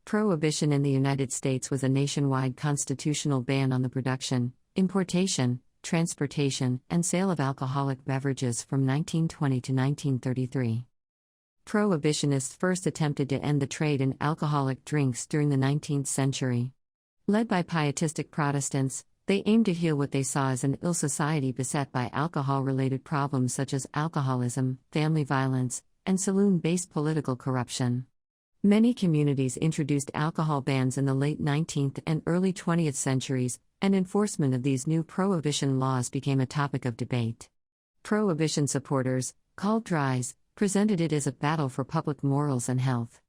Prohibition in the United States was a nationwide constitutional ban on the production, importation, transportation, and sale of alcoholic beverages from 1920 to 1933. Prohibitionists first attempted to end the trade in alcoholic drinks during the 19th century. Led by pietistic Protestants, they aimed to heal what they saw as an ill society beset by alcohol-related problems such as alcoholism, family violence, and saloon-based political corruption. Many communities introduced alcohol bans in the late 19th and early 20th centuries, and enforcement of these new prohibition laws became a topic of debate. Prohibition supporters, called dries, presented it as a battle for public morals and health.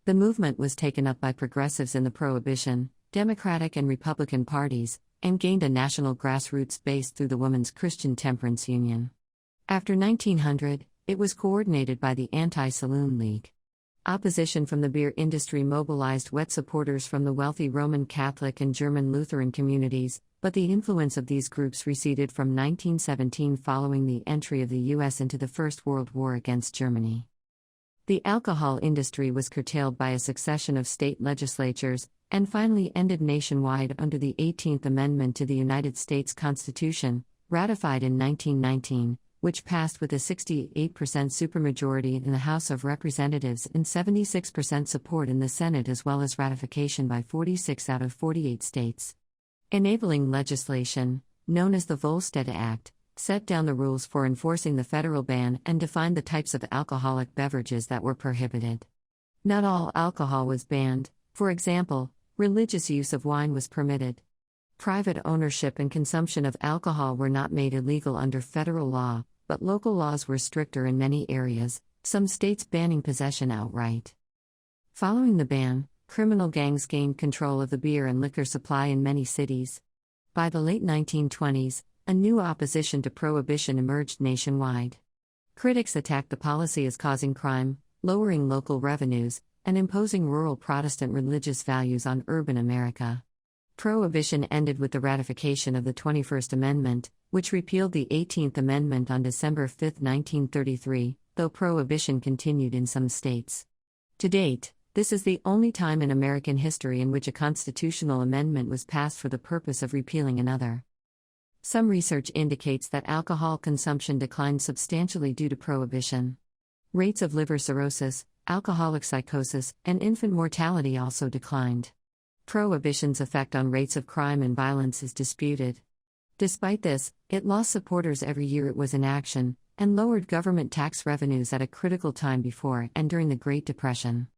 The movement was taken up by progressives in the Prohibition, Democratic and Republican parties, and gained a national grassroots base through the Women's Christian Temperance Union. After 1900, it was coordinated by the Anti-Saloon League. Opposition from the beer industry mobilized wet supporters from the wealthy Roman Catholic and German Lutheran communities, but the influence of these groups receded from 1917 following the entry of the U.S. into the First World War against Germany. The alcohol industry was curtailed by a succession of state legislatures, and finally ended nationwide under the 18th Amendment to the United States Constitution, ratified in 1919, which passed with a 68% supermajority in the House of Representatives and 76% support in the Senate, as well as ratification by 46 out of 48 states. Enabling legislation, known as the Volstead Act, set down the rules for enforcing the federal ban and defined the types of alcoholic beverages that were prohibited. Not all alcohol was banned; for example, religious use of wine was permitted. Private ownership and consumption of alcohol were not made illegal under federal law, but local laws were stricter in many areas, some states banning possession outright. Following the ban, criminal gangs gained control of the beer and liquor supply in many cities. By the late 1920s, a new opposition to prohibition emerged nationwide. Critics attacked the policy as causing crime, lowering local revenues, and imposing rural Protestant religious values on urban America. Prohibition ended with the ratification of the 21st Amendment, which repealed the 18th Amendment on December 5, 1933, though prohibition continued in some states. To date, this is the only time in American history in which a constitutional amendment was passed for the purpose of repealing another. Some research indicates that alcohol consumption declined substantially due to prohibition. Rates of liver cirrhosis, alcoholic psychosis, and infant mortality also declined. Prohibition's effect on rates of crime and violence is disputed. Despite this, it lost supporters every year it was in action, and lowered government tax revenues at a critical time before and during the Great Depression.